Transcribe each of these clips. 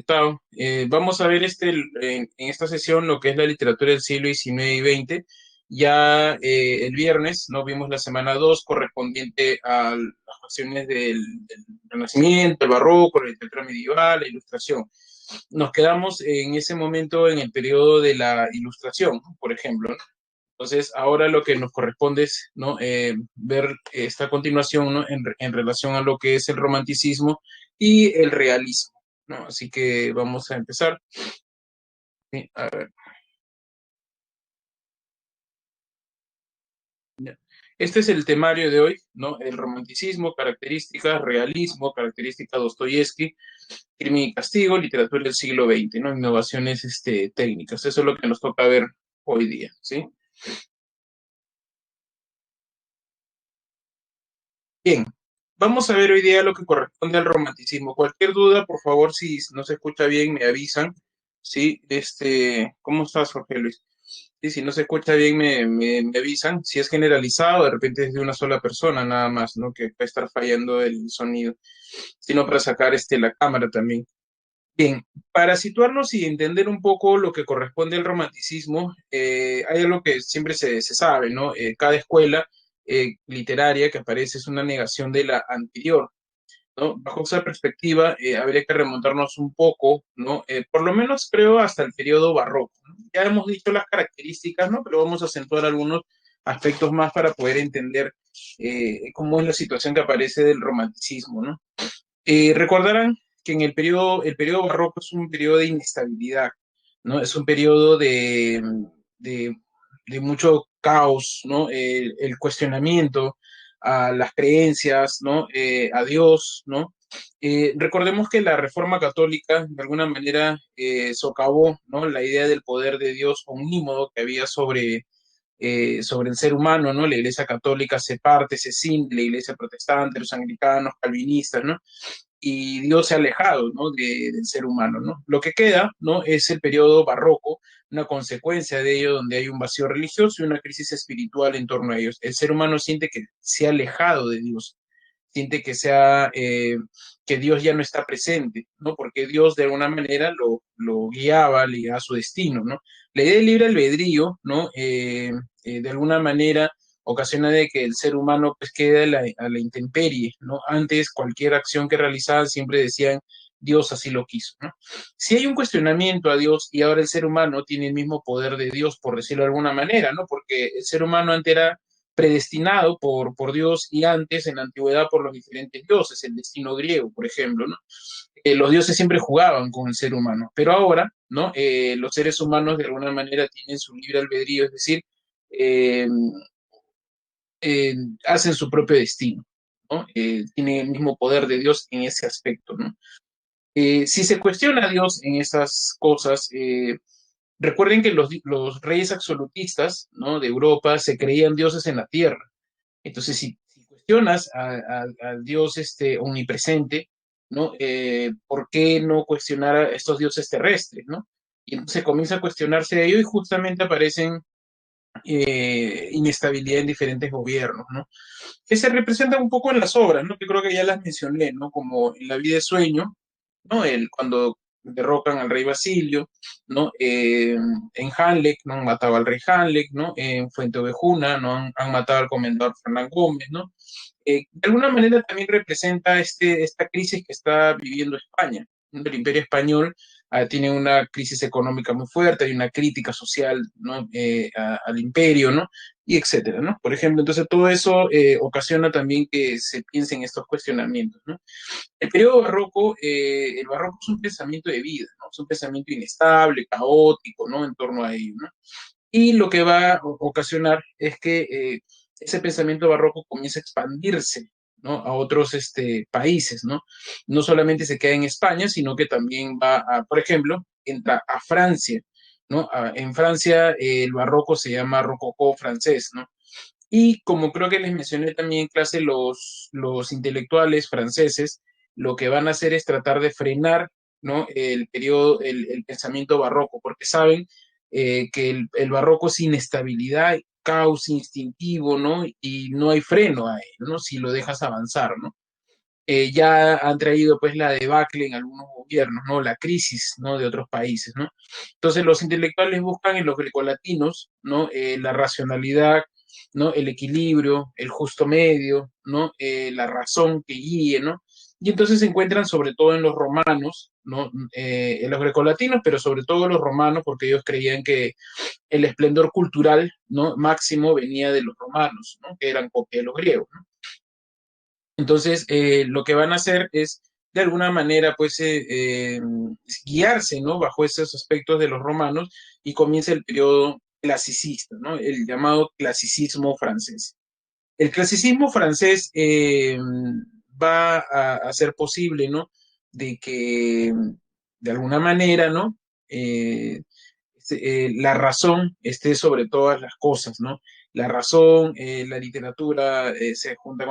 Gustavo. Vamos a ver en esta sesión lo que es la literatura del siglo XIX y XX. Ya el viernes no vimos la semana 2 correspondiente a las cuestiones del Renacimiento, el Barroco, la literatura medieval, la Ilustración. Nos quedamos en ese momento en el periodo de la Ilustración, ¿no? Por ejemplo, ¿no? Entonces, ahora lo que nos corresponde es, ¿no? Ver esta continuación, ¿no? En relación a lo que es el romanticismo y el realismo, ¿no? Así que vamos a empezar. Sí, a ver, ya. Este es el temario de hoy, ¿no? El romanticismo, características, realismo, características Dostoyevsky, crimen y castigo, literatura del siglo XX, ¿no? Innovaciones técnicas. Eso es lo que nos toca ver hoy día, ¿sí? Bien, vamos a ver hoy día lo que corresponde al romanticismo. Cualquier duda, por favor, si no se escucha bien, me avisan. Sí, ¿cómo estás, Jorge Luis? Sí, si no se escucha bien, me avisan. Si es generalizado, de repente es de una sola persona, nada más, ¿no? Que puede estar fallando el sonido, sino para sacar la cámara también. Bien, para situarnos y entender un poco lo que corresponde al romanticismo, hay algo que siempre se sabe, ¿no? Cada escuela literaria que aparece es una negación de la anterior, ¿no? Bajo esa perspectiva, habría que remontarnos un poco, ¿no? Por lo menos creo hasta el periodo barroco, ¿no? Ya hemos dicho las características, ¿no? Pero vamos a acentuar algunos aspectos más para poder entender cómo es la situación que aparece del romanticismo, ¿no? Recordarán que el periodo barroco es un periodo de inestabilidad, ¿no? Es un periodo de, de mucho caos, ¿no? El cuestionamiento a las creencias, ¿no? A Dios, ¿no? Recordemos que la Reforma Católica de alguna manera socavó, ¿no? La idea del poder de Dios omnímodo que había sobre el ser humano, ¿no? La Iglesia Católica se parte, se cinde, la Iglesia Protestante, los anglicanos, calvinistas, ¿no? Y Dios se ha alejado, ¿no? Del ser humano, ¿no? Lo que queda, ¿no? Es el periodo barroco, una consecuencia de ello donde hay un vacío religioso y una crisis espiritual en torno a ellos. El ser humano siente que se ha alejado de Dios, siente que Dios ya no está presente, ¿no? Porque Dios de alguna manera lo guiaba, le guiaba a su destino, ¿no? La idea del libre albedrío, ¿no? De alguna manera ocasiona de que el ser humano pues quede a la intemperie, ¿no? Antes cualquier acción que realizaban siempre decían Dios así lo quiso, ¿no? Si hay un cuestionamiento a Dios y ahora el ser humano tiene el mismo poder de Dios, por decirlo de alguna manera, ¿no? Porque el ser humano antes era predestinado por Dios y antes en la antigüedad por los diferentes dioses, el destino griego, por ejemplo, ¿no? Los dioses siempre jugaban con el ser humano, pero ahora, ¿no? Los seres humanos de alguna manera tienen su libre albedrío, es decir, eh, hacen su propio destino, ¿no? Tienen el mismo poder de Dios en ese aspecto, ¿no? Si se cuestiona a Dios en esas cosas, recuerden que los reyes absolutistas, ¿no? De Europa se creían dioses en la tierra. Entonces, si cuestionas al Dios omnipresente, ¿no? ¿Por qué no cuestionar a estos dioses terrestres, ¿no? Y entonces comienza a cuestionarse ello y justamente aparecen inestabilidad en diferentes gobiernos, ¿no? Que se representan un poco en las obras, ¿no? Que creo que ya las mencioné, ¿no? Como en La vida de sueño, ¿no? Cuando derrocan al rey Basilio, ¿no? En Hanlek, ¿no? Han matado al rey Hanlek, ¿no? En Fuenteovejuna, ¿no? Han matado al comendador Fernán Gómez, ¿no? De alguna manera también representa esta crisis que está viviendo España, ¿no? El Imperio Español tiene una crisis económica muy fuerte, hay una crítica social, ¿no? Al imperio, ¿no? Y etcétera, ¿no? Por ejemplo, entonces todo eso ocasiona también que se piense en estos cuestionamientos, ¿no? El barroco es un pensamiento de vida, ¿no? Es un pensamiento inestable, caótico, ¿no? En torno a ello, ¿no? Y lo que va a ocasionar es que ese pensamiento barroco comienza a expandirse, ¿no? A otros países, ¿no? No solamente se queda en España, sino que también va a, por ejemplo, entra a Francia, ¿no? En Francia el barroco se llama rococó francés, ¿no? Y como creo que les mencioné también en clase, los intelectuales franceses lo que van a hacer es tratar de frenar, ¿no? El pensamiento barroco, porque saben que el barroco es inestabilidad, caos instintivo, ¿no? Y no hay freno a él, ¿no? Si lo dejas avanzar, ¿no? ya han traído pues la debacle en algunos gobiernos, ¿no? La crisis, ¿no? De otros países, ¿no? Entonces los intelectuales buscan en los grecolatinos, ¿no? La racionalidad, ¿no? El equilibrio, el justo medio, ¿no? La razón que guíe, ¿no? Y entonces se encuentran sobre todo en los romanos, ¿no? En los grecolatinos, pero sobre todo en los romanos, porque ellos creían que el esplendor cultural, ¿no? Máximo venía de los romanos, ¿no? Que eran copia de los griegos, ¿no? Entonces, lo que van a hacer es, de alguna manera, pues, guiarse, ¿no? Bajo esos aspectos de los romanos y comienza el periodo clasicista, ¿no? El llamado clasicismo francés. El clasicismo francés va a hacer posible, ¿no? De que, de alguna manera, ¿no? Eh, la razón esté sobre todas las cosas, ¿no? La razón, la literatura se junta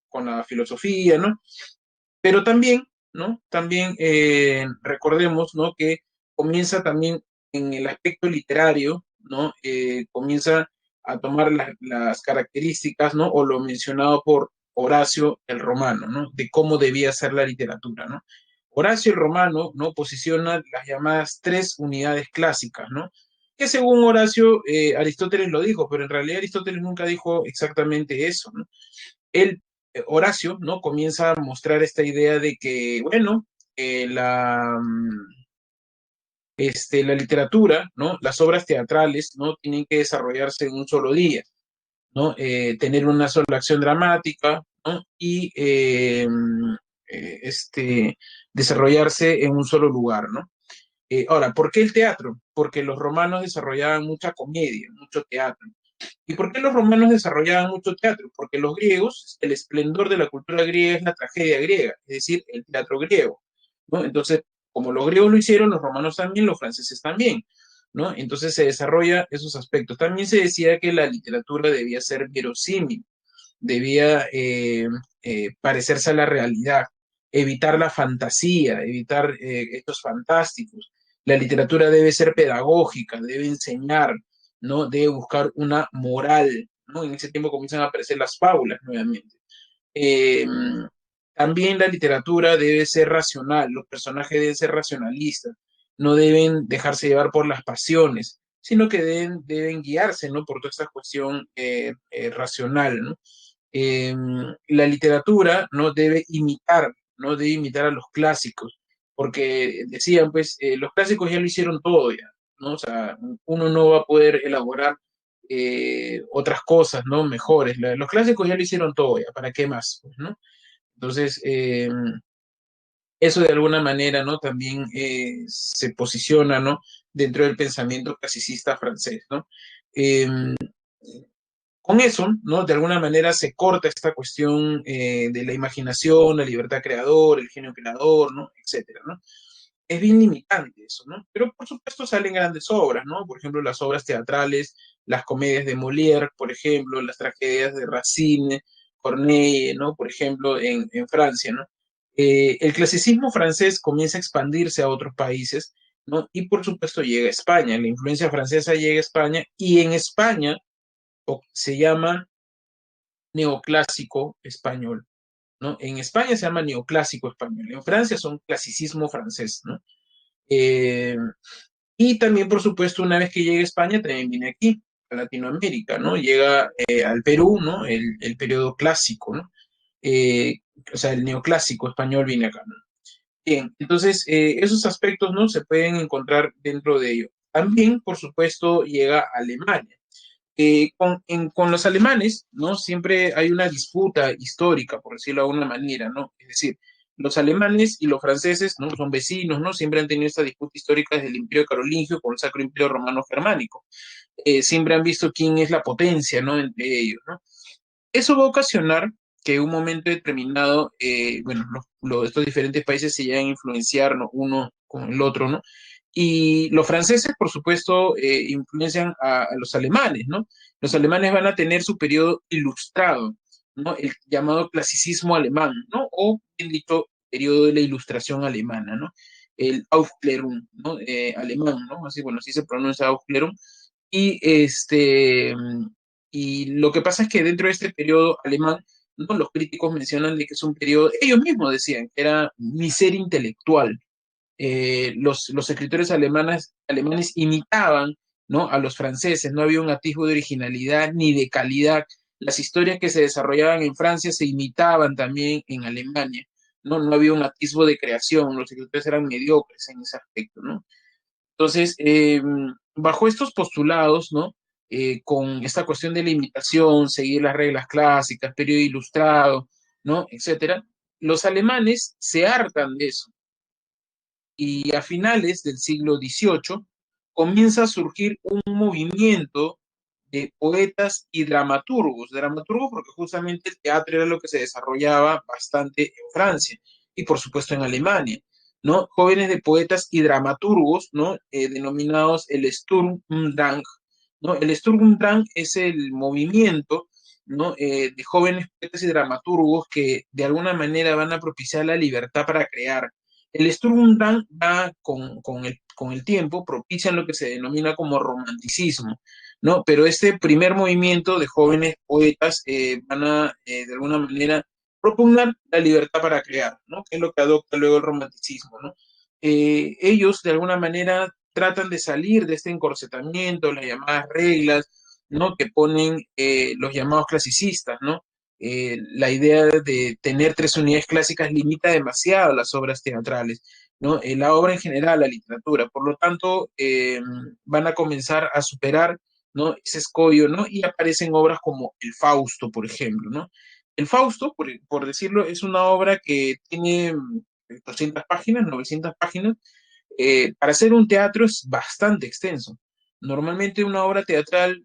con la filosofía, ¿no? Pero también, ¿no? También recordemos, ¿no? Que comienza también en el aspecto literario, ¿no? Comienza a tomar las características, ¿no? O lo mencionado por Horacio el Romano, ¿no? De cómo debía ser la literatura, ¿no? Horacio el Romano, ¿no? Posiciona las llamadas tres unidades clásicas, ¿no? Que según Horacio, Aristóteles lo dijo, pero en realidad Aristóteles nunca dijo exactamente eso, ¿no? Él, Horacio, ¿no? Comienza a mostrar esta idea de que, bueno, la literatura, ¿no? Las obras teatrales, ¿no? Tienen que desarrollarse en un solo día, ¿no? Tener una sola acción dramática, ¿no? Y desarrollarse en un solo lugar, ¿no? Ahora, ¿por qué el teatro? Porque los romanos desarrollaban mucha comedia, mucho teatro. ¿Y por qué los romanos desarrollaban mucho teatro? Porque los griegos, el esplendor de la cultura griega es la tragedia griega, es decir, el teatro griego, ¿no? Entonces, como los griegos lo hicieron, los romanos también, los franceses también, ¿no? Entonces se desarrolla esos aspectos. También se decía que la literatura debía ser verosímil, debía parecerse a la realidad, evitar la fantasía, evitar estos fantásticos. La literatura debe ser pedagógica, debe enseñar, ¿no? Debe buscar una moral, ¿no? En ese tiempo comienzan a aparecer las fábulas nuevamente. Eh, También la literatura debe ser racional, los personajes deben ser racionalistas, no deben dejarse llevar por las pasiones, sino que deben guiarse, ¿no? Por toda esta cuestión racional, ¿no? Eh, la literatura no debe imitar, no debe imitar a los clásicos, porque decían, pues, los clásicos ya lo hicieron todo ya, ¿no? O sea, uno no va a poder elaborar otras cosas, ¿no? Mejores. Los clásicos ya lo hicieron todo ya, ¿para qué más? Pues, ¿no? Entonces, eso de alguna manera, ¿no? También se posiciona, ¿no? Dentro del pensamiento clasicista francés, ¿no? Eh, con eso, ¿no? De alguna manera se corta esta cuestión de la imaginación, la libertad creadora, el genio creador, ¿no? Etcétera, ¿no? Es bien limitante eso, ¿no? Pero por supuesto salen grandes obras, ¿no? Por ejemplo, las obras teatrales, las comedias de Molière, por ejemplo, las tragedias de Racine, Corneille, ¿no? Por ejemplo, en Francia, ¿no? El clasicismo francés comienza a expandirse a otros países, ¿no? Y por supuesto llega a España, la influencia francesa llega a España y en España se llama neoclásico español, ¿no? En España se llama neoclásico español, en Francia son clasicismo francés, ¿no? Eh, y también, por supuesto, una vez que llega a España, también viene aquí, a Latinoamérica, ¿no? Llega al Perú, ¿no? El periodo clásico, ¿no? Eh, o sea, el neoclásico español viene acá, ¿no? Bien, entonces, esos aspectos, ¿no? Se pueden encontrar dentro de ello. También, por supuesto, llega a Alemania. Con los alemanes, ¿no? Siempre hay una disputa histórica, por decirlo de alguna manera, ¿no? Es decir, los alemanes y los franceses, ¿no? Son vecinos, ¿no? Siempre han tenido esta disputa histórica desde el Imperio Carolingio con el Sacro Imperio Romano Germánico. Siempre han visto quién es la potencia, ¿no? Entre ellos, ¿no? Eso va a ocasionar que en un momento determinado, bueno, estos diferentes países se llegan a influenciar, ¿no? Uno con el otro, ¿no? Y los franceses, por supuesto, influencian a los alemanes, ¿no? Los alemanes van a tener su periodo ilustrado, ¿no? El llamado clasicismo alemán, ¿no? O, bien dicho, periodo de la ilustración alemana, ¿no? El Aufklärung, ¿no? Alemán, ¿no? Así, bueno, así se pronuncia Aufklärung. Y, y lo que pasa es que dentro de este periodo alemán ¿no? Los críticos mencionan de que es un periodo, ellos mismos decían que era miseria intelectual. Los escritores alemanes imitaban, ¿no? A los franceses, no había un atisbo de originalidad ni de calidad. Las historias que se desarrollaban en Francia se imitaban también en Alemania, ¿no? No había un atisbo de creación, los escritores eran mediocres en ese aspecto, ¿no? Entonces, bajo estos postulados, ¿no? Con esta cuestión de la imitación, seguir las reglas clásicas, periodo ilustrado, ¿no? Etcétera, los alemanes se hartan de eso y a finales del siglo XVIII comienza a surgir un movimiento de poetas y dramaturgos porque justamente el teatro era lo que se desarrollaba bastante en Francia y por supuesto en Alemania, ¿no? Jóvenes de poetas y dramaturgos, ¿no? Denominados el Sturm und Drang, ¿no? El Sturm und Drang es el movimiento, ¿no? De jóvenes poetas y dramaturgos que de alguna manera van a propiciar la libertad para crear. El Sturm und Drang va con el tiempo, propician lo que se denomina como romanticismo, ¿no? Pero este primer movimiento de jóvenes poetas van a, de alguna manera, propugnar la libertad para crear, ¿no? Que es lo que adopta luego el romanticismo, ¿no? Ellos, de alguna manera, tratan de salir de este encorsetamiento, las llamadas reglas, ¿no? Que ponen los llamados clasicistas, ¿no? La idea de tener tres unidades clásicas limita demasiado las obras teatrales, ¿no? La obra en general, la literatura. Por lo tanto, van a comenzar a superar, ¿no? Ese escollo, ¿no? Y aparecen obras como El Fausto, por ejemplo, ¿no? El Fausto, por decirlo, es una obra que tiene 200 páginas, 900 páginas. Para hacer un teatro es bastante extenso. Normalmente una obra teatral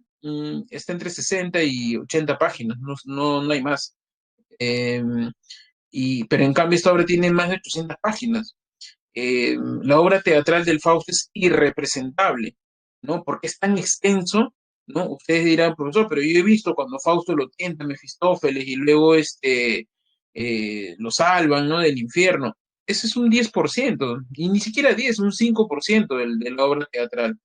está entre 60 y 80 páginas, no hay más. Eh, pero en cambio esta obra tiene más de 800 páginas. La obra teatral del Fausto es irrepresentable, ¿no? Porque es tan extenso, ¿no? Ustedes dirán, profesor, pero yo he visto cuando Fausto lo tienta a Mefistófeles y luego lo salvan, ¿no? Del infierno. Ese es un 10%, y ni siquiera 10, un 5% de la obra teatral.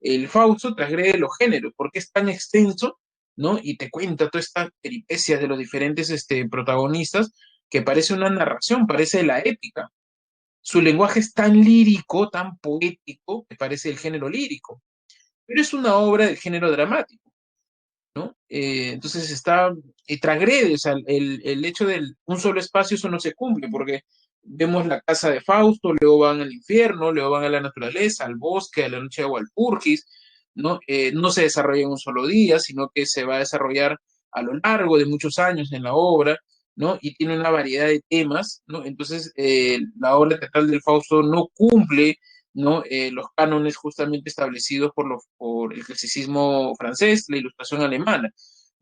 El Fausto transgrede los géneros, porque es tan extenso, ¿no? Y te cuenta todas estas peripecias de los diferentes protagonistas, que parece una narración, parece la épica. Su lenguaje es tan lírico, tan poético, que parece el género lírico, pero es una obra del género dramático, ¿no? Entonces transgrede, o sea, el hecho de un solo espacio, eso no se cumple, porque vemos la casa de Fausto, luego van al infierno, luego van a la naturaleza, al bosque, a la noche de Walpurgis, ¿no? No se desarrolla en un solo día, sino que se va a desarrollar a lo largo de muchos años en la obra, ¿no? Y tiene una variedad de temas, ¿no? Entonces, la obra teatral del Fausto no cumple, ¿no? Los cánones justamente establecidos por el clasicismo francés, la ilustración alemana.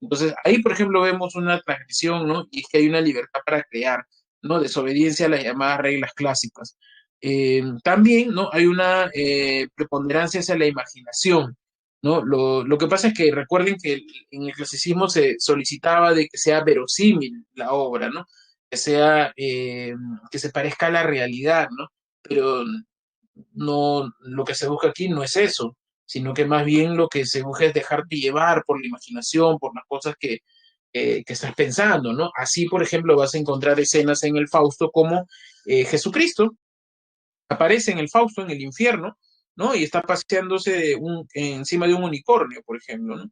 Entonces, ahí, por ejemplo, vemos una transgresión, ¿no? Y es que hay una libertad para crear, ¿no? Desobediencia a las llamadas reglas clásicas. También, ¿no? Hay una preponderancia hacia la imaginación, ¿no? Lo que pasa es que recuerden que en el clasicismo se solicitaba de que sea verosímil la obra, ¿no? Que sea, que se parezca a la realidad, ¿no? Pero no, lo que se busca aquí no es eso, sino que más bien lo que se busca es dejarte llevar por la imaginación, por las cosas que estás pensando, ¿no? Así, por ejemplo, vas a encontrar escenas en el Fausto como Jesucristo aparece en el Fausto, en el infierno, ¿no? Y está paseándose encima de un unicornio, por ejemplo, ¿no?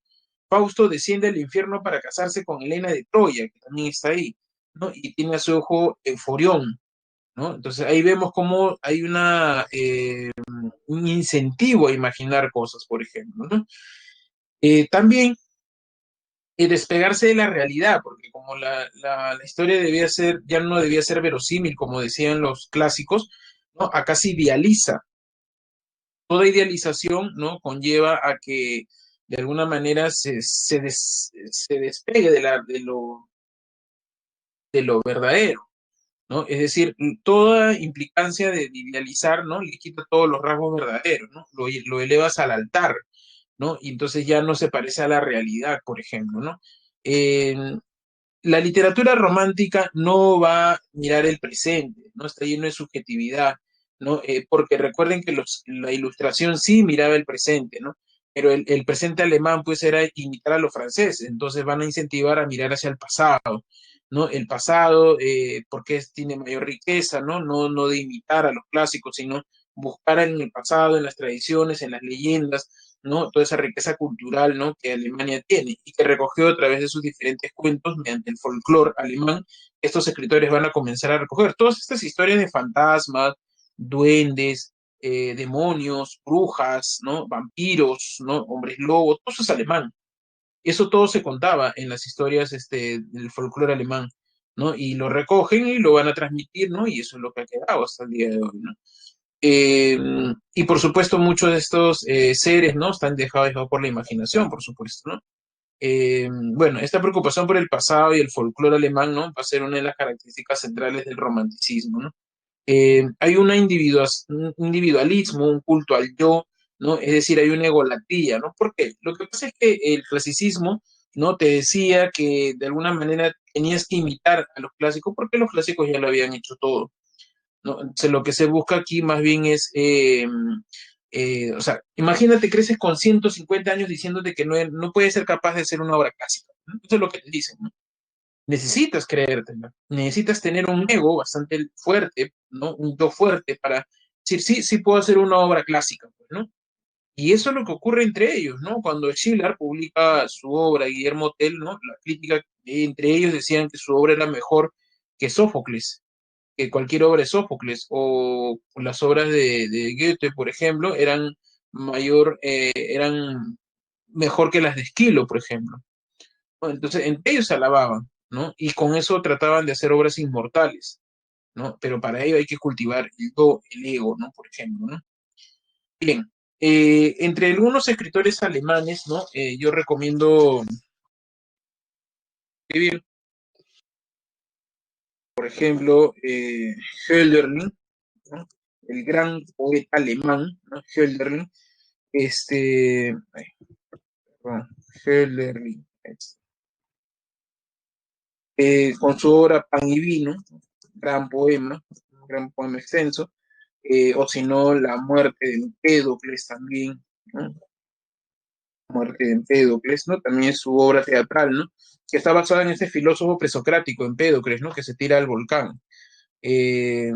Fausto desciende al infierno para casarse con Helena de Troya, que también está ahí, ¿no? Y tiene a su ojo Euforión, ¿no? Entonces ahí vemos cómo hay un incentivo a imaginar cosas, por ejemplo, ¿no? También despegarse de la realidad, porque como la historia debía ser, ya no debía ser verosímil, como decían los clásicos, ¿no? Acá se idealiza. Toda idealización, ¿no? Conlleva a que de alguna manera se despegue de lo verdadero, ¿no? Es decir, toda implicancia de idealizar, ¿no? Le quita todos los rasgos verdaderos, ¿no? Lo elevas al altar, ¿no? Y entonces ya no se parece a la realidad, por ejemplo, ¿no? Eh, la literatura romántica no va a mirar el presente, ¿no? Está lleno de subjetividad, ¿no? Porque recuerden que la ilustración sí miraba el presente, ¿no? Pero el presente alemán pues era imitar a los franceses, entonces van a incentivar a mirar hacia el pasado. ¿no? El pasado, porque tiene mayor riqueza, ¿no? No de imitar a los clásicos, sino buscar en el pasado, en las tradiciones, en las leyendas, ¿no? Toda esa riqueza cultural, ¿no? Que Alemania tiene y que recogió a través de sus diferentes cuentos mediante el folclore alemán. Estos escritores van a comenzar a recoger todas estas historias de fantasmas, duendes, demonios, brujas, ¿no? Vampiros, ¿no? Hombres lobos, todo eso es alemán. Eso todo se contaba en las historias del folclore alemán, ¿no? Y lo recogen y lo van a transmitir, ¿no? Y eso es lo que ha quedado hasta el día de hoy, ¿no? Eh, y por supuesto, muchos de estos seres, ¿no? Están dejados por la imaginación, por supuesto, ¿no? Bueno, esta preocupación por el pasado y el folclore alemán, ¿no? Va a ser una de las características centrales del romanticismo, ¿no? Hay un individualismo, un culto al yo, ¿no? Es decir, hay una egolatría, ¿no? ¿Por qué? Lo que pasa es que el clasicismo, ¿no? Te decía que de alguna manera tenías que imitar a los clásicos porque los clásicos ya lo habían hecho todo, ¿no? Entonces, lo que se busca aquí más bien es, o sea, imagínate, creces con 150 años diciéndote que no puedes ser capaz de hacer una obra clásica, ¿no? Eso es lo que te dicen, ¿no? Necesitas creértela, necesitas tener un ego bastante fuerte, ¿no? Un yo fuerte para decir, sí, sí puedo hacer una obra clásica, pues, ¿no? Y eso es lo que ocurre entre ellos, ¿no? Cuando Schiller publica su obra, Guillermo Tell, ¿no? La crítica, entre ellos decían que su obra era mejor que Sófocles, que cualquier obra de Sófocles, o las obras de Goethe, por ejemplo, eran mejor que las de Esquilo, por ejemplo. ¿No? Entonces, entre ellos se alababan, ¿no? Y con eso trataban de hacer obras inmortales, ¿no? Pero para ello hay que cultivar el ego, ¿no? Por ejemplo, ¿no? Bien, entre algunos escritores alemanes, ¿no? Yo recomiendo escribir, por ejemplo, Hölderlin, ¿no? El gran poeta alemán, ¿no? Hölderlin, ay, perdón, Hölderlin, con su obra Pan y Vino, un gran poema extenso, o si no, La muerte de Empédocles también, ¿no? Muerte de Empédocles, ¿no? También es su obra teatral, ¿no? Que está basada en ese filósofo presocrático, Empédocles, ¿no? Que se tira al volcán. Eh,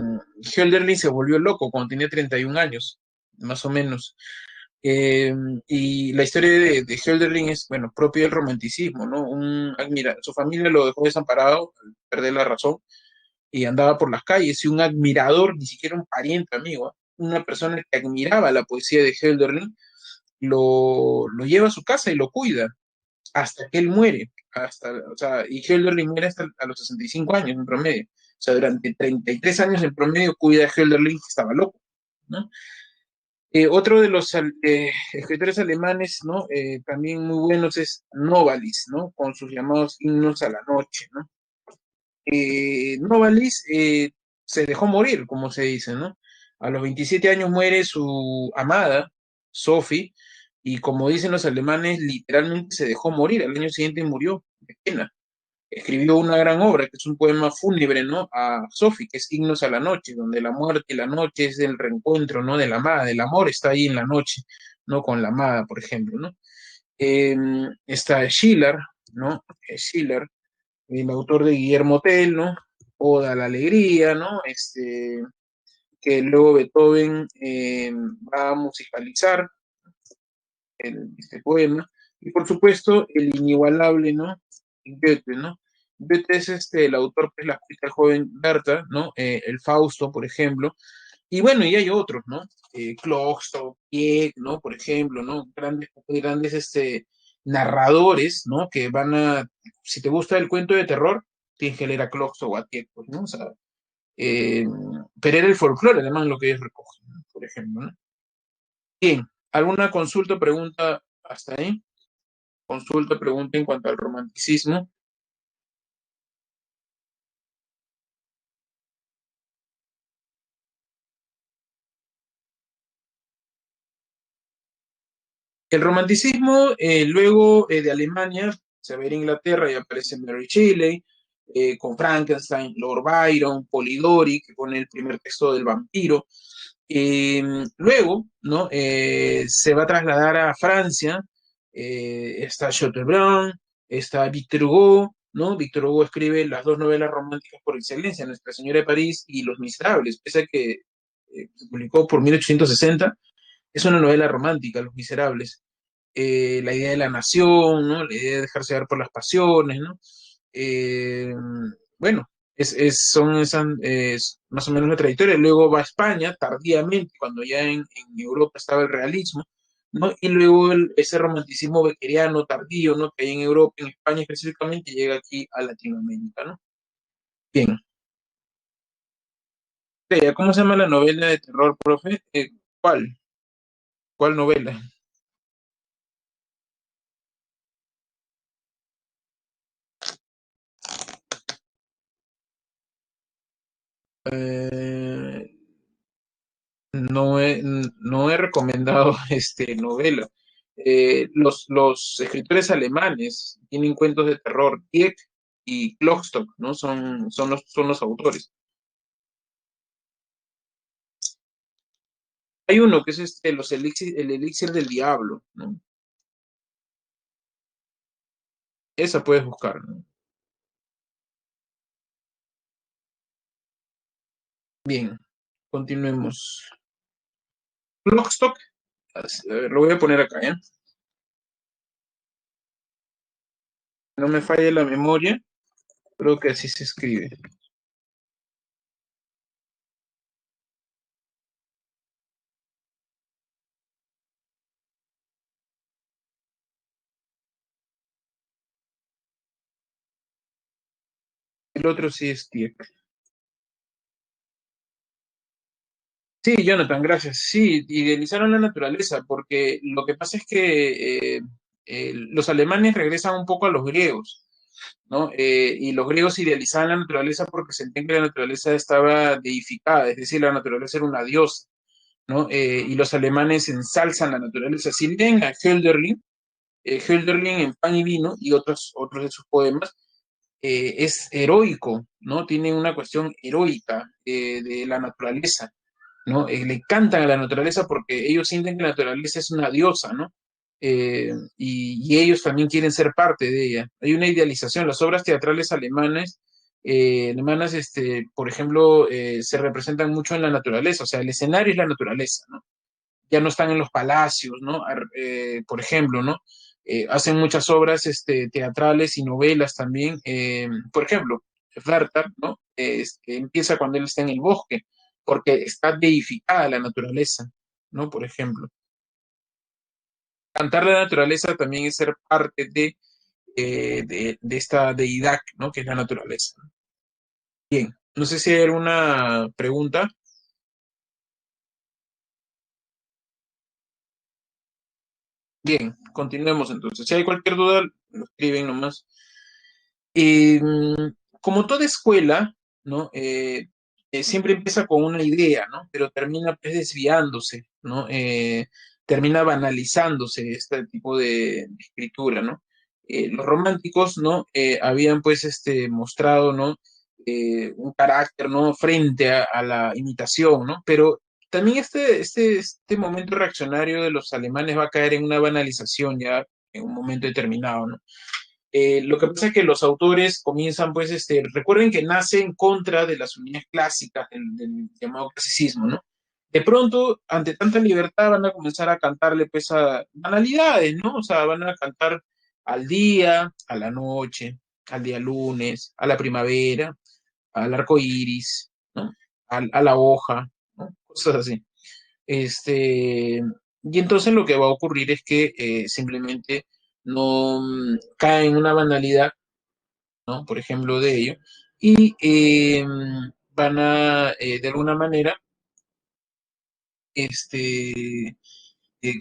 Hölderlin se volvió loco cuando tenía 31 años, más o menos. Eh, y la historia de Hölderlin es, bueno, propio del romanticismo, ¿no? Su familia lo dejó desamparado al perder la razón y andaba por las calles y un admirador, ni siquiera un pariente amigo, una persona que admiraba la poesía de Hölderlin, lo lleva a su casa y lo cuida hasta que él muere. O sea, y Hölderlin muere hasta a los 65 años en promedio. O sea, durante 33 años en promedio cuida a Hölderlin, que estaba loco, ¿no? Otro de los escritores alemanes, ¿no? También muy buenos es Novalis, ¿no? Con sus llamados himnos a la noche, ¿no? Novalis se dejó morir, como se dice, ¿no? A los 27 años muere su amada, Sophie, y como dicen los alemanes, literalmente se dejó morir. Al año siguiente murió de pena. Escribió una gran obra, que es un poema fúnebre, ¿no? A Sophie, que es Himnos a la noche, donde la muerte y la noche es el reencuentro, ¿no? De la amada, el amor está ahí en la noche, ¿no? Con la amada, por ejemplo, ¿no? Está Schiller, ¿no? Schiller, el autor de Guillermo Tell, ¿no? Oda a la alegría, ¿no? Que luego Beethoven va a musicalizar este poema. Y por supuesto, el inigualable, ¿no? Goethe, ¿no? Goethe es el autor que es la escrita joven Berta, ¿no? El Fausto, por ejemplo. Y bueno, y hay otros, ¿no? Klopstock, Tieck, ¿no? Por ejemplo, ¿no? Grandes narradores, ¿no? Que van a, si te gusta el cuento de terror, tienes que leer a Klopstock o a Tieck, pues, ¿no? O sea, eh, pero era el folclore, además, lo que ellos recogen, ¿no? Por ejemplo, ¿no? Bien, ¿alguna consulta o pregunta hasta ahí? Consulta, pregunta en cuanto al romanticismo. El romanticismo, luego de Alemania, se va a ir a Inglaterra y aparece Mary Shelley, con Frankenstein, Lord Byron, Polidori, que pone el primer texto del vampiro. Luego, ¿no? Se va a trasladar a Francia, está Chateaubriand, está Victor Hugo, ¿no? Víctor Hugo escribe las dos novelas románticas por excelencia, Nuestra Señora de París y Los Miserables, pese a que se publicó por 1860, es una novela romántica, Los Miserables. La idea de la nación, ¿no? La idea de dejarse dar por las pasiones, ¿no? Eh, bueno, son esas, es más o menos la trayectoria. Luego va a España, tardíamente, cuando ya en Europa estaba el realismo, ¿no? Y luego ese romanticismo beckeriano tardío, ¿no? Que hay en Europa, en España específicamente, llega aquí a Latinoamérica, ¿no? Bien. ¿Cómo se llama la novela de terror, profe? ¿Cuál? ¿Cuál novela? Eh, no he recomendado novela. Los escritores alemanes tienen cuentos de terror. Tieck y Klopstock, ¿no? Son los autores. Hay uno que es el elixir del diablo, ¿no? Esa puedes buscar, ¿no? Bien, continuemos. Klopstock, a ver, lo voy a poner acá, ¿eh? No me falle la memoria, creo que así se escribe. El otro sí es Tieck. Sí, Jonathan, gracias. Sí, idealizaron la naturaleza, porque lo que pasa es que los alemanes regresan un poco a los griegos, ¿no? Y los griegos idealizaban la naturaleza porque sentían que la naturaleza estaba deificada, es decir, la naturaleza era una diosa, ¿no? Y los alemanes ensalzan la naturaleza. Si leen a Hölderlin en Pan y Vino y otros de sus poemas, es heroico, ¿no? Tiene una cuestión heroica de la naturaleza, ¿no? Le cantan a la naturaleza porque ellos sienten que la naturaleza es una diosa, ¿no? Y ellos también quieren ser parte de ella. Hay una idealización. Las obras teatrales alemanas, por ejemplo, se representan mucho en la naturaleza, o sea, el escenario es la naturaleza, ¿no? Ya no están en los palacios, ¿no? Por ejemplo, ¿no? Hacen muchas obras teatrales y novelas también. Por ejemplo, Werther, ¿no? Empieza cuando él está en el bosque, porque está deificada la naturaleza, ¿no? Por ejemplo. Cantar la naturaleza también es ser parte de esta deidad, ¿no? Que es la naturaleza. Bien, no sé si hay alguna pregunta. Bien, continuemos entonces. Si hay cualquier duda, lo escriben nomás. Eh, Como toda escuela, ¿no? Siempre empieza con una idea, ¿no? Pero termina pues desviándose, ¿no? Termina banalizándose este tipo de escritura, ¿no? Los románticos, ¿no? Habían pues mostrado, ¿no? Un carácter, ¿no? Frente a la imitación, ¿no? Pero también este momento reaccionario de los alemanes va a caer en una banalización ya en un momento determinado, ¿no? Lo que pasa es que los autores comienzan, pues, recuerden que nace en contra de las unidades clásicas del llamado clasicismo, ¿no? De pronto, ante tanta libertad, van a comenzar a cantarle, pues, a banalidades, ¿no? O sea, van a cantar al día, a la noche, al día lunes, a la primavera, al arco iris, ¿no? A la hoja, ¿no? Cosas así. Y entonces lo que va a ocurrir es que simplemente no cae en una banalidad, ¿no? Por ejemplo, de ello, y van a, de alguna manera,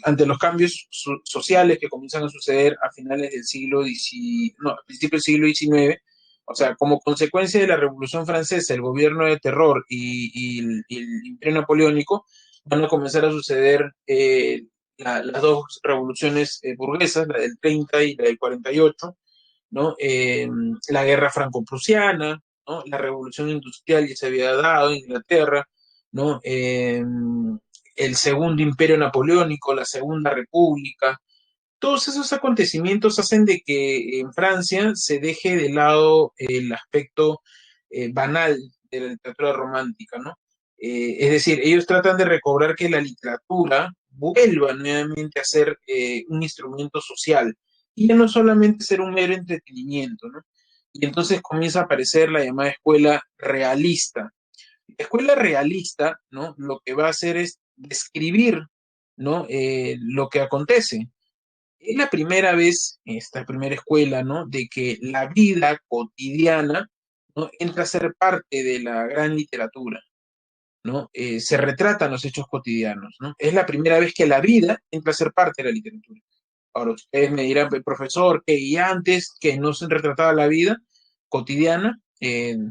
ante los cambios sociales que comienzan a suceder a finales del no, a principios del siglo XIX, o sea, como consecuencia de la Revolución Francesa, el gobierno de terror y el Imperio Napoleónico, van a comenzar a suceder las dos revoluciones burguesas, la del 30 y la del 48, ¿no? La guerra franco-prusiana, ¿no? La revolución industrial ya se había dado en Inglaterra, ¿no? El segundo imperio napoleónico, la segunda república, todos esos acontecimientos hacen de que en Francia se deje de lado el aspecto banal de la literatura romántica, ¿no? Es decir, ellos tratan de recobrar que la literatura vuelva nuevamente a ser un instrumento social y ya no solamente ser un mero entretenimiento, ¿no? Y entonces comienza a aparecer la llamada escuela realista. La escuela realista, ¿no? Lo que va a hacer es describir, ¿no? Lo que acontece. Es la primera vez, esta primera escuela, ¿no? De que la vida cotidiana, ¿no? Entra a ser parte de la gran literatura, ¿no? Se retratan los hechos cotidianos, ¿no? Es la primera vez que la vida entra a ser parte de la literatura. Ahora ustedes me dirán, profesor, que y antes que no se retrataba la vida cotidiana,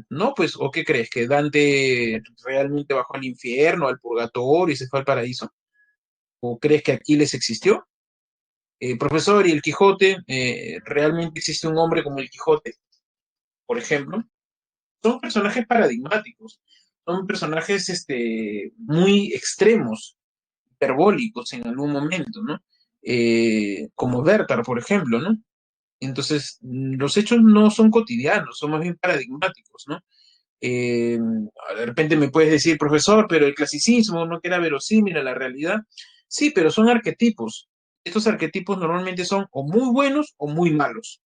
no, pues, ¿o qué crees? ¿Que Dante realmente bajó al infierno, al purgatorio y se fue al paraíso? ¿O crees que Aquiles existió? Profesor, ¿y el Quijote? ¿Realmente existe un hombre como el Quijote, por ejemplo? Son personajes paradigmáticos, son personajes muy extremos, hiperbólicos en algún momento, ¿no? Como Bertar, por ejemplo, ¿no? Entonces, los hechos no son cotidianos, son más bien paradigmáticos, ¿no? De repente me puedes decir, profesor, pero el clasicismo no queda verosímil a la realidad. Sí, pero son arquetipos. Estos arquetipos normalmente son o muy buenos o muy malos,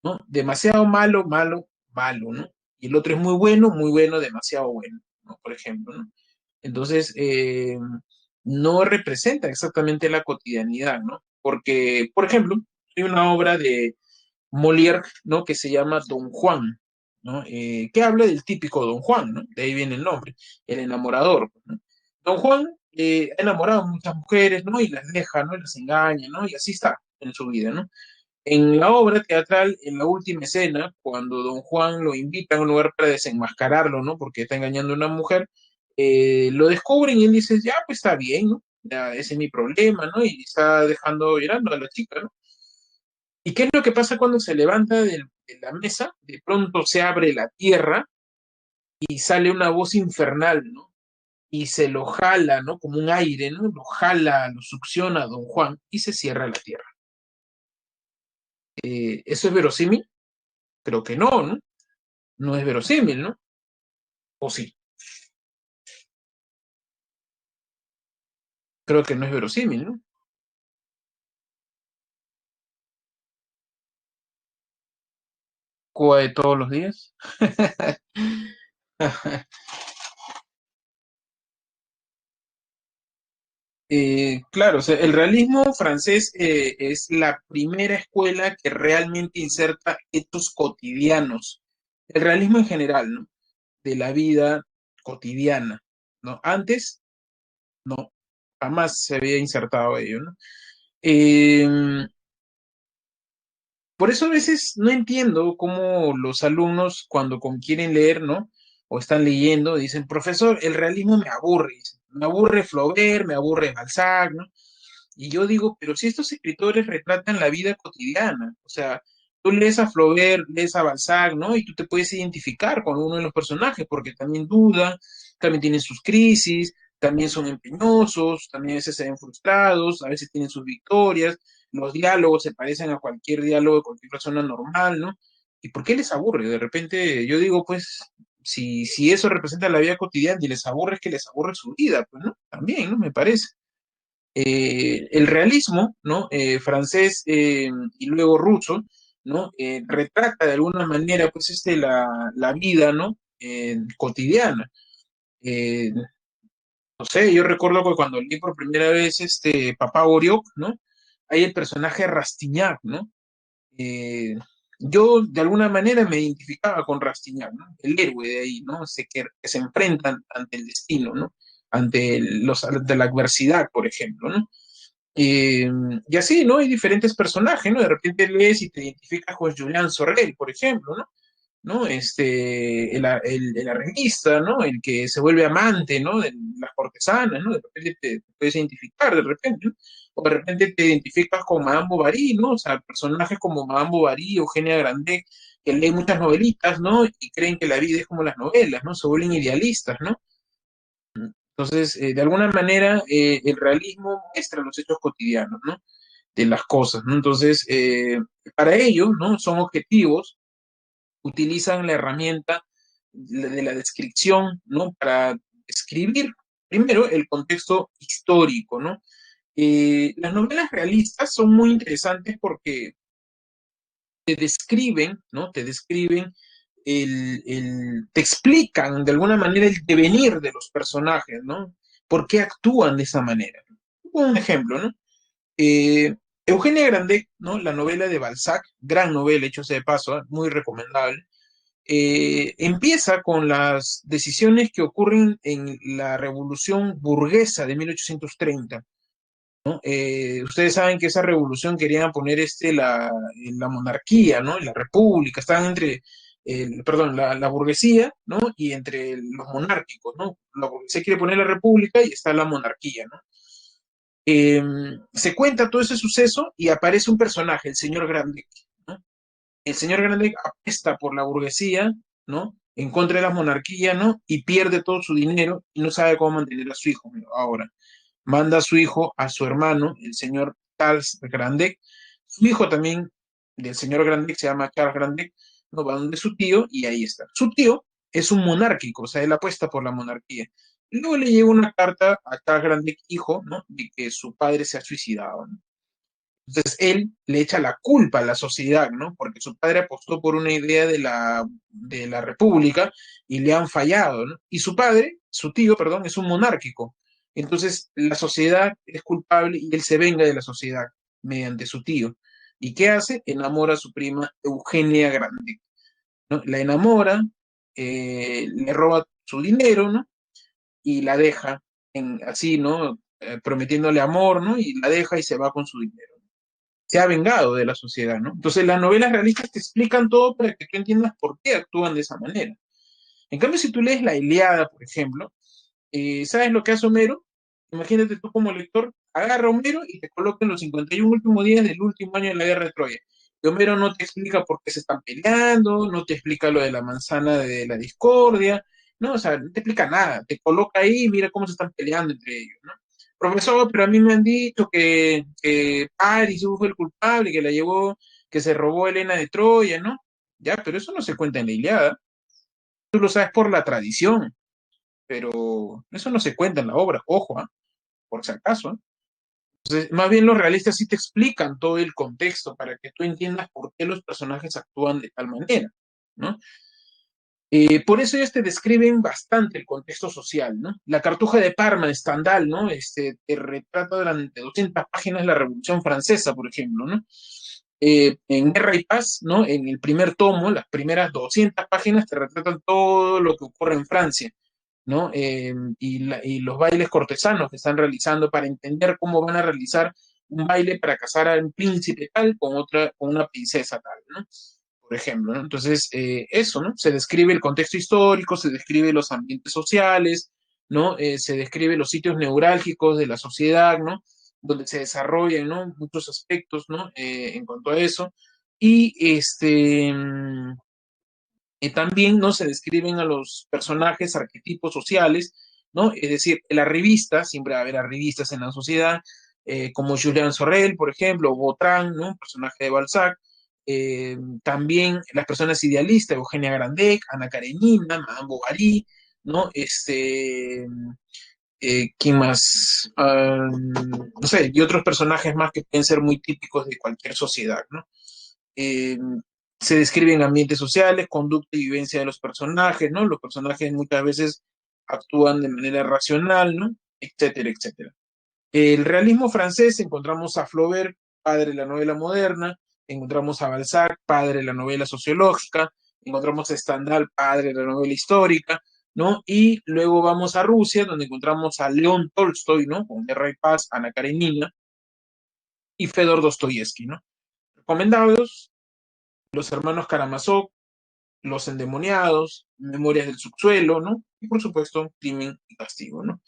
¿no? Demasiado malo, malo, malo, ¿no? Y el otro es muy bueno, demasiado bueno, ¿no? Por ejemplo, ¿no? Entonces, no representa exactamente la cotidianidad, ¿no? Porque, por ejemplo, hay una obra de Molière, ¿no? Que se llama Don Juan, ¿no? Que habla del típico Don Juan, ¿no? De ahí viene el nombre, el enamorador, ¿no? Don Juan ha enamorado a muchas mujeres, ¿no? Y las deja, ¿no? Y las engaña, ¿no? Y así está en su vida, ¿no? En la obra teatral, en la última escena, cuando Don Juan lo invita a un lugar para desenmascararlo, ¿no? Porque está engañando a una mujer, lo descubren y él dice, ya, pues está bien, ¿no? Ya, ese es mi problema, ¿no? Y está dejando llorando a la chica, ¿no? ¿Y qué es lo que pasa cuando se levanta de la mesa? De pronto se abre la tierra y sale una voz infernal, ¿no? Y se lo jala, ¿no? Como un aire, ¿no? Lo jala, lo succiona a Don Juan y se cierra la tierra. ¿Eso es verosímil? Creo que no, ¿no? No es verosímil, ¿no? O sí, creo que no es verosímil, ¿no? Cuba de todos los días. Claro, o sea, el realismo francés es la primera escuela que realmente inserta hechos cotidianos. El realismo en general, ¿no? De la vida cotidiana, ¿no? Antes, no, jamás se había insertado ello, ¿no? Eh, por eso a veces no entiendo cómo los alumnos cuando quieren leer, ¿no? O están leyendo, dicen, profesor, el realismo me aburre, dice, me aburre Flaubert, me aburre Balzac, ¿no? Y yo digo, pero si estos escritores retratan la vida cotidiana, o sea, tú lees a Flaubert, lees a Balzac, ¿no? Y tú te puedes identificar con uno de los personajes porque también dudan, también tienen sus crisis, también son empeñosos, también a veces se ven frustrados, a veces tienen sus victorias, los diálogos se parecen a cualquier diálogo de cualquier persona normal, ¿no? ¿Y por qué les aburre? De repente yo digo, pues, si eso representa la vida cotidiana y les aburre, es que les aburre su vida, pues, ¿no? También, ¿no? Me parece el realismo, ¿no? Francés y luego ruso, ¿no? Retrata de alguna manera, pues, la vida, ¿no? Cotidiana. Eh, no sé, yo recuerdo que cuando leí por primera vez Papá Goriot, ¿no? Hay el personaje Rastignac, ¿no? Eh, yo de alguna manera me identificaba con Rastignac, ¿no? El héroe de ahí, ¿no? Que se enfrentan ante el destino, ¿no? Ante la adversidad, por ejemplo, ¿no? Eh, y así, ¿no? Hay diferentes personajes, ¿no? De repente lees y te identificas con Julián Sorel, por ejemplo, ¿no? ¿No? El arreglista, ¿no? El que se vuelve amante, ¿no? De las cortesanas, ¿no? De repente te puedes identificar, de repente, ¿no? O de repente te identificas con Madame Bovary, ¿no? O sea, personajes como Madame Bovary, Eugenia Grandet, que leen muchas novelitas, ¿no? Y creen que la vida es como las novelas, ¿no? Se vuelven idealistas, ¿no? Entonces, de alguna manera, el realismo muestra los hechos cotidianos, ¿no? de las cosas, ¿no? Entonces, para ello, ¿no? Son objetivos, utilizan la herramienta de la descripción, ¿no? Para escribir primero el contexto histórico, ¿no? Las novelas realistas son muy interesantes porque te describen, ¿no? Te describen te explican de alguna manera el devenir de los personajes, ¿no? ¿Por qué actúan de esa manera? Un ejemplo, ¿no? Eh, Eugenia Grandet, ¿no? La novela de Balzac, gran novela, hecho sea de paso, muy recomendable. Empieza con las decisiones que ocurren en la Revolución Burguesa de 1830. Ustedes saben que esa revolución querían poner la monarquía, ¿no? La república, estaban entre, perdón, la burguesía, ¿no? Y entre los monárquicos, ¿no? La burguesía quiere poner la república y está la monarquía, ¿no? Eh, Se cuenta todo ese suceso y aparece un personaje, el señor Grande, ¿no? El señor Grande apesta por la burguesía, ¿no? En contra de la monarquía, ¿no? Y pierde todo su dinero y no sabe cómo mantener a su hijo, ¿no? Ahora manda a su hijo, a su hermano, el señor Charles Grandec. Su hijo también, del señor Grandec, se llama Charles Grandec, no va donde su tío y ahí está. Su tío es un monárquico, o sea, él apuesta por la monarquía. Y luego le llega una carta a Charles Grandec, hijo, ¿no? De que su padre se ha suicidado, ¿no? Entonces él le echa la culpa a la sociedad, ¿no? Porque su padre apostó por una idea de la república y le han fallado, ¿no? Y su padre, su tío, perdón, es un monárquico. Entonces la sociedad es culpable y él se venga de la sociedad mediante su tío. ¿Y qué hace? Enamora a su prima Eugenia Grande, ¿no? La enamora, le roba su dinero, ¿no? Y la deja así, ¿no? Prometiéndole amor, ¿no? Y la deja y se va con su dinero, se ha vengado de la sociedad, ¿no? Entonces las novelas realistas te explican todo para que tú entiendas por qué actúan de esa manera. En cambio, si tú lees la Ilíada, por ejemplo, ¿sabes lo que hace Homero? Imagínate tú como lector, agarra a Homero y te coloca en los 51 últimos días del último año de la guerra de Troya. Y Homero no te explica por qué se están peleando, no te explica lo de la manzana de la discordia, no, o sea, no te explica nada, te coloca ahí y mira cómo se están peleando entre ellos, ¿no? Profesor, pero a mí me han dicho que Paris fue el culpable, que la llevó, que se robó Helena de Troya, ¿no? Ya, pero eso no se cuenta en la Ilíada, tú lo sabes por la tradición, pero eso no se cuenta en la obra, ojo, ¿ah? Por si acaso, ¿eh? Entonces, más bien los realistas sí te explican todo el contexto para que tú entiendas por qué los personajes actúan de tal manera, ¿no? Por eso ellos te describen bastante el contexto social, ¿no? La Cartuja de Parma de Stendhal, ¿no? Te retrata durante 200 páginas la Revolución Francesa, por ejemplo, ¿no? En Guerra y Paz, ¿no? En el primer tomo, las primeras 200 páginas te retratan todo lo que ocurre en Francia, ¿no? Y los bailes cortesanos que están realizando para entender cómo van a realizar un baile para casar a un príncipe tal con otra, con una princesa tal, ¿no? Por ejemplo, ¿no? Entonces, eso, ¿no? Se describe el contexto histórico, se describe los ambientes sociales, ¿no? Se describe los sitios neurálgicos de la sociedad, ¿no? Donde se desarrollan, ¿no? Muchos aspectos, ¿no? En cuanto a eso. Y también, ¿no? Se describen a los personajes, arquetipos sociales, ¿no? Es decir, en la revista, siempre va a haber revistas en la sociedad, como Julian Sorel, por ejemplo, o Vautrin, ¿no? Un personaje de Balzac. También las personas idealistas, Eugenia Grandet, Ana Karenina, Madame Bovary, ¿no? ¿Quién más? No sé, y otros personajes más que pueden ser muy típicos de cualquier sociedad, ¿no? eh, Se describen ambientes sociales, conducta y vivencia de los personajes, ¿no? Los personajes muchas veces actúan de manera racional, ¿no? Etcétera, etcétera. El realismo francés, encontramos a Flaubert, padre de la novela moderna, encontramos a Balzac, padre de la novela sociológica, encontramos a Stendhal, padre de la novela histórica, ¿no? Y luego vamos a Rusia, donde encontramos a León Tolstoy, ¿no? Con Guerra y Paz, Ana Karenina y Fedor Dostoyevsky, ¿no? Recomendados, Los hermanos Karamazov, Los endemoniados, Memorias del subsuelo, ¿no? Y por supuesto, Crimen y Castigo, ¿no?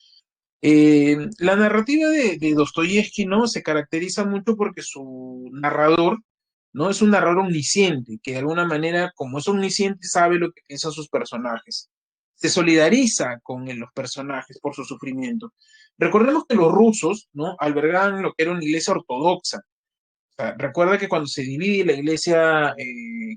La narrativa de Dostoyevsky, ¿no? Se caracteriza mucho porque su narrador, ¿no? Es un narrador omnisciente, que de alguna manera, como es omnisciente, sabe lo que piensan sus personajes. Se solidariza con los personajes por su sufrimiento. Recordemos que los rusos, ¿no? Albergaban lo que era una iglesia ortodoxa. sea, recuerda que cuando se divide la iglesia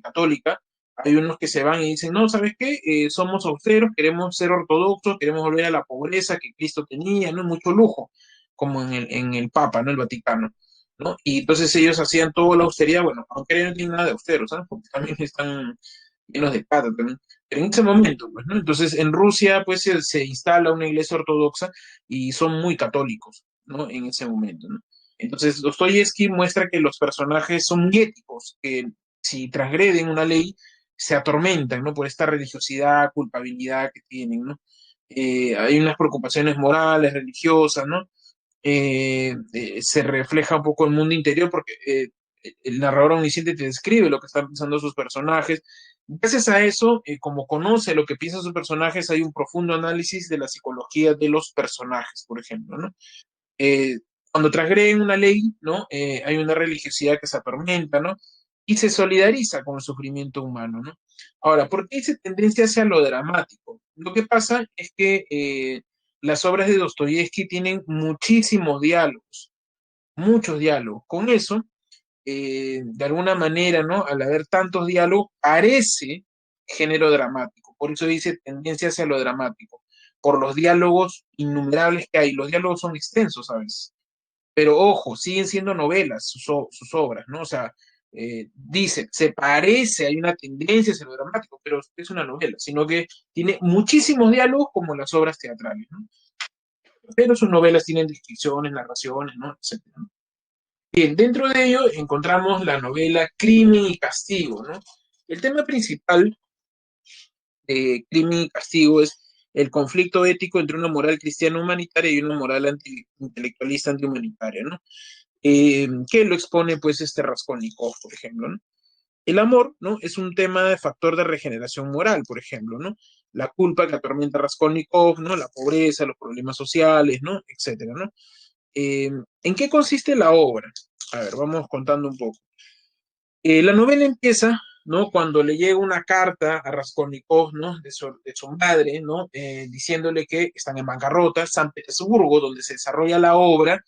católica, hay unos que se van y dicen, no, ¿sabes qué? Somos austeros, queremos ser ortodoxos, queremos volver a la pobreza que Cristo tenía, no mucho lujo, como en el Papa, ¿no? El Vaticano, ¿no? Y entonces ellos hacían toda la austeridad, bueno, aunque ellos no tienen nada de austeros, ¿sabes? Porque también están llenos de plata también. Pero en ese momento, pues, ¿no? Entonces en Rusia, pues, se instala una iglesia ortodoxa y son muy católicos, ¿no? En ese momento, ¿no? Entonces, Dostoyevsky muestra que los personajes son muy éticos, que si transgreden una ley, se atormentan, ¿no? Por esta religiosidad, culpabilidad que tienen, ¿no? Hay unas preocupaciones morales, religiosas, ¿no? Se refleja un poco el mundo interior porque el narrador omnisciente te describe lo que están pensando sus personajes. Gracias a eso, como conoce lo que piensan sus personajes, hay un profundo análisis de la psicología de los personajes, por ejemplo, ¿no? eh, Cuando transgreden una ley, ¿no? Hay una religiosidad que se atormenta, ¿no? Y se solidariza con el sufrimiento humano, ¿no? Ahora, ¿por qué dice tendencia hacia lo dramático? Lo que pasa es que las obras de Dostoyevsky tienen muchísimos diálogos, muchos diálogos. Con eso, de alguna manera, ¿no? Al haber tantos diálogos, parece género dramático. Por eso dice tendencia hacia lo dramático, por los diálogos innumerables que hay. Los diálogos son extensos, ¿sabes? Pero ojo, siguen siendo novelas sus obras, ¿no? O sea, dice, se parece, hay una tendencia hacia lo dramático, pero es una novela, sino que tiene muchísimos diálogos como las obras teatrales, ¿no? Pero sus novelas tienen descripciones, narraciones, ¿no? Etcétera, ¿no? Bien, dentro de ello encontramos la novela Crimen y Castigo, ¿no? El tema principal de Crimen y Castigo es el conflicto ético entre una moral cristiana humanitaria y una moral intelectualista antihumanitaria, ¿no? Que lo expone pues este Raskolnikov, por ejemplo, ¿no? El amor, ¿no? Es un tema de factor de regeneración moral, por ejemplo, ¿no? La culpa que atormenta a Raskolnikov, ¿no? La pobreza, los problemas sociales, ¿no? Etcétera, ¿no? ¿En qué consiste la obra? A ver, vamos contando un poco. La novela empieza, ¿no? Cuando le llega una carta a Raskolnikov, ¿no? De su madre, ¿no? Diciéndole que están en bancarrota, San Petersburgo, donde se desarrolla la obra,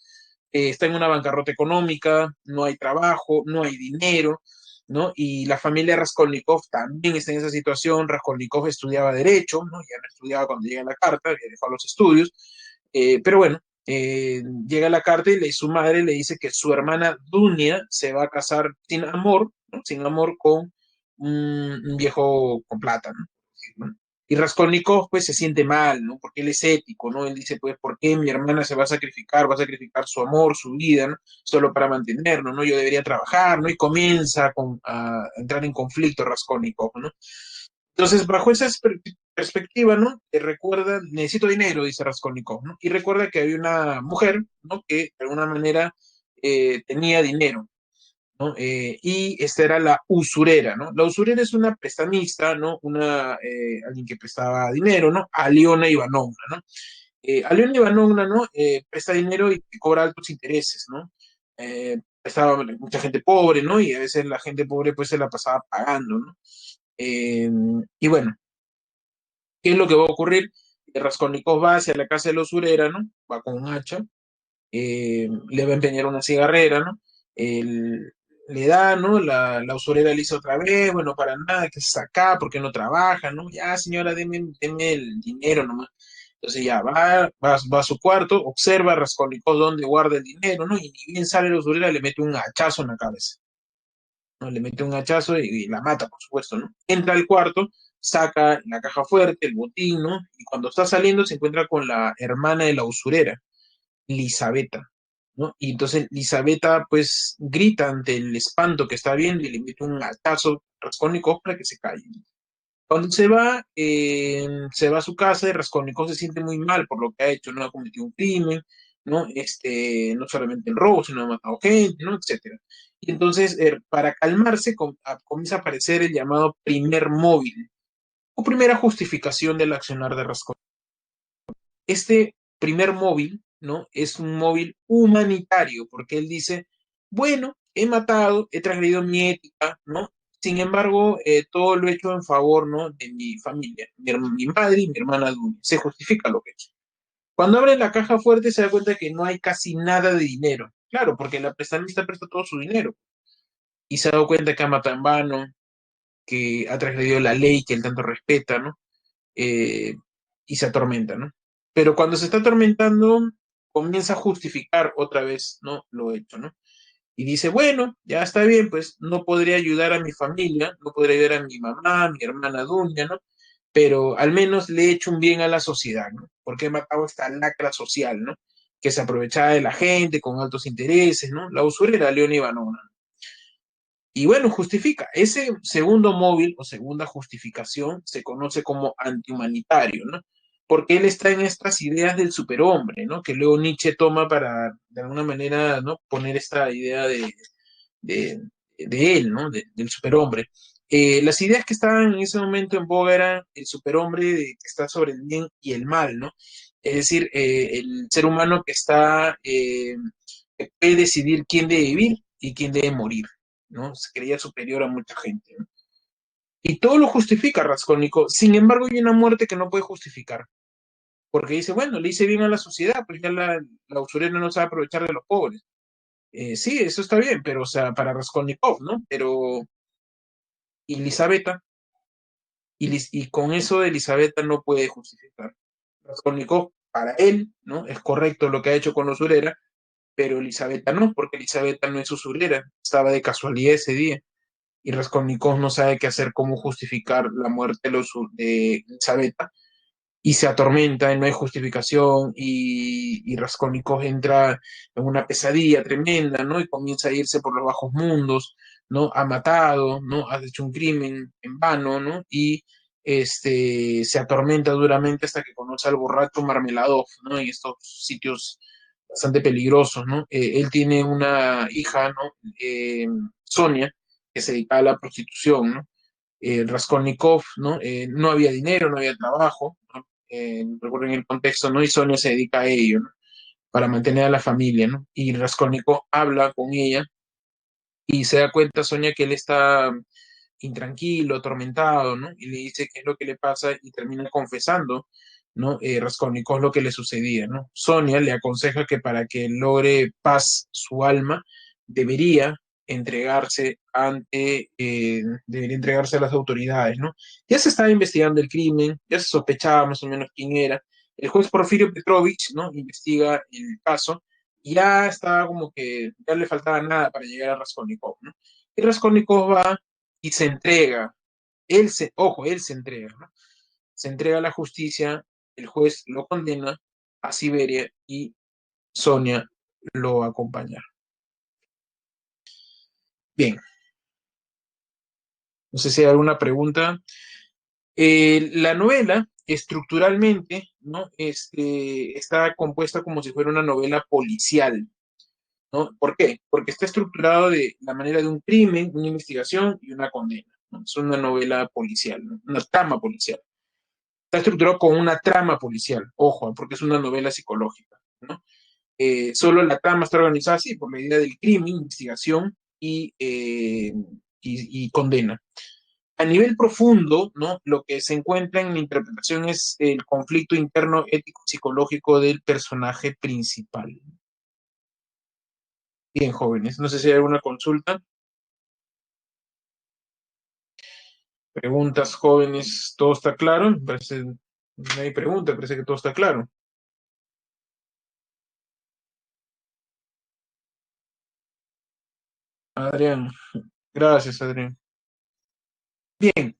está en una bancarrota económica, no hay trabajo, no hay dinero, ¿no? Y la familia Raskolnikov también está en esa situación. Raskolnikov estudiaba Derecho, ¿no? Ya no estudiaba cuando llega la carta, había dejado los estudios, pero bueno, llega la carta y su madre le dice que su hermana Dunia se va a casar sin amor, ¿no? Sin amor con un viejo con plata, ¿no? Y Raskolnikov pues se siente mal, ¿no? Porque él es ético, ¿no? Él dice, pues, ¿por qué mi hermana se va a sacrificar? Va a sacrificar su amor, su vida, ¿no? Solo para mantenernos, ¿no? Yo debería trabajar, ¿no? Y comienza a entrar en conflicto Raskolnikov, ¿no? Entonces, bajo esa perspectiva, ¿no? Recuerda, necesito dinero, dice Raskolnikov, ¿no? Y recuerda que había una mujer, ¿no? Que de alguna manera tenía dinero, ¿no? Y esta era la usurera, ¿no? La usurera es una prestamista, ¿no? Alguien que prestaba dinero, ¿no? Aliona Ivanovna, ¿no? Aliona Ivanovna, ¿no? Presta dinero y cobra altos intereses, ¿no? Estaba mucha gente pobre, ¿no? Y a veces la gente pobre pues se la pasaba pagando, ¿no? Eh, y bueno, ¿qué es lo que va a ocurrir? Raskolnikov va hacia la casa de la usurera, ¿no? Va con un hacha, le va a empeñar una cigarrera, ¿no? Él- Le da, ¿no? La usurera le dice otra vez, bueno, para nada, que se acá, porque no trabaja, ¿no? Ya, señora, deme el dinero nomás. Entonces ya va a su cuarto, observa a Raskolnikov dónde guarda el dinero, ¿no? Y ni bien sale la usurera, le mete un hachazo en la cabeza, ¿no? Le mete un hachazo y la mata, por supuesto, ¿no? Entra al cuarto, saca la caja fuerte, el botín, ¿no? Y cuando está saliendo se encuentra con la hermana de la usurera, Lisabeta, ¿no? Y entonces Lisabeta pues grita ante el espanto que está viendo y le mete un hachazo Raskolnikov para que se calle. Cuando se va a su casa y Raskolnikov se siente muy mal por lo que ha hecho, no ha cometido un crimen, ¿no? No solamente el robo, sino ha matado gente, ¿no? Etcétera. Y entonces, para calmarse, comienza a aparecer el llamado primer móvil, o primera justificación del accionar de Raskolnikov. Este primer móvil, ¿no? Es un móvil humanitario, porque él dice, bueno, he matado, he transgredido mi ética, ¿no? Sin embargo, todo lo he hecho en favor, ¿no? De mi familia, mi madre y mi hermana Dunia. Se justifica lo que he hecho. Cuando abre la caja fuerte se da cuenta que no hay casi nada de dinero. Claro, porque la prestamista presta todo su dinero y se ha dado cuenta que ha matado en vano, que ha transgredido la ley que él tanto respeta, ¿no? Eh, y se atormenta, ¿no? Pero cuando se está atormentando, comienza a justificar otra vez, ¿no? Lo hecho, ¿no? Y dice, bueno, ya está bien, pues no podría ayudar a mi familia, no podría ayudar a mi mamá, a mi hermana Dunia, ¿no? Pero al menos le he hecho un bien a la sociedad, ¿no? Porque he matado a esta lacra social, ¿no? Que se aprovechaba de la gente con altos intereses, ¿no? La usurera León Ivanova. Y bueno, justifica. Ese segundo móvil o segunda justificación se conoce como antihumanitario, ¿no? Porque él está en estas ideas del superhombre, ¿no? Que luego Nietzsche toma para, de alguna manera, ¿no? Poner esta idea de, de él, ¿no? Del superhombre. Las ideas que estaban en ese momento en boga eran el superhombre que está sobre el bien y el mal, ¿no? Es decir, el ser humano que puede decidir quién debe vivir y quién debe morir, ¿no? Se creía superior a mucha gente, ¿no? Y todo lo justifica Raskolnikov. Sin embargo, hay una muerte que no puede justificar. Porque dice, bueno, le hice bien a la sociedad, pues ya la usurera no se va a aprovechar de los pobres. Sí, eso está bien, pero, o sea, para Raskolnikov, ¿no? Pero, ¿y Elisabetta? Y con eso de Elisabetta no puede justificar. Raskolnikov, para él, ¿no? Es correcto lo que ha hecho con la usurera, pero Elisabetta no, porque Elisabetta no es usurera, estaba de casualidad ese día. Y Raskolnikov no sabe qué hacer, cómo justificar la muerte de Elisabetta, y se atormenta y no hay justificación y Raskolnikov entra en una pesadilla tremenda, ¿no? Y comienza a irse por los bajos mundos, ¿no? Ha matado, ¿no? Ha hecho un crimen en vano, ¿no? Y se atormenta duramente hasta que conoce al borracho Marmeladov, ¿no? En estos sitios bastante peligrosos, ¿no? Él tiene una hija, ¿no? Sonia, que se dedica a la prostitución, ¿no? Raskolnikov, ¿no? No había dinero, no había trabajo, ¿no? Recuerden el contexto, ¿no? Y Sonia se dedica a ello, ¿no? Para mantener a la familia, ¿no? Y Raskolnikov habla con ella y se da cuenta Sonia que él está intranquilo, atormentado, ¿no? Y le dice qué es lo que le pasa y termina confesando, ¿no? Raskolnikov lo que le sucedía, ¿no? Sonia le aconseja que para que logre paz su alma, debería debería entregarse a las autoridades, ¿no? Ya se estaba investigando el crimen, ya se sospechaba más o menos quién era. El juez Porfirio Petrovich, ¿no? Investiga el caso y ya estaba como que ya le faltaba nada para llegar a Raskolnikov, ¿no? Y Raskolnikov va y se entrega. Él se entrega, ¿no? Se entrega a la justicia, el juez lo condena a Siberia y Sonia lo acompaña. Bien, no sé si hay alguna pregunta. La novela, estructuralmente, ¿no? Está compuesta como si fuera una novela policial, ¿no? ¿Por qué? Porque está estructurado de la manera de un crimen, una investigación y una condena, ¿no? Es una novela policial, ¿no? Una trama policial. Está estructurado con una trama policial, ojo, porque es una novela psicológica, ¿no? Solo la trama está organizada así, por medida del crimen, investigación y condena. A nivel profundo, ¿no? Lo que se encuentra en la interpretación es el conflicto interno ético-psicológico del personaje principal. Bien, jóvenes, no sé si hay alguna consulta, preguntas, jóvenes, ¿todo está claro? Parece, no hay pregunta, parece que todo está claro. Adrián, gracias, Adrián. Bien,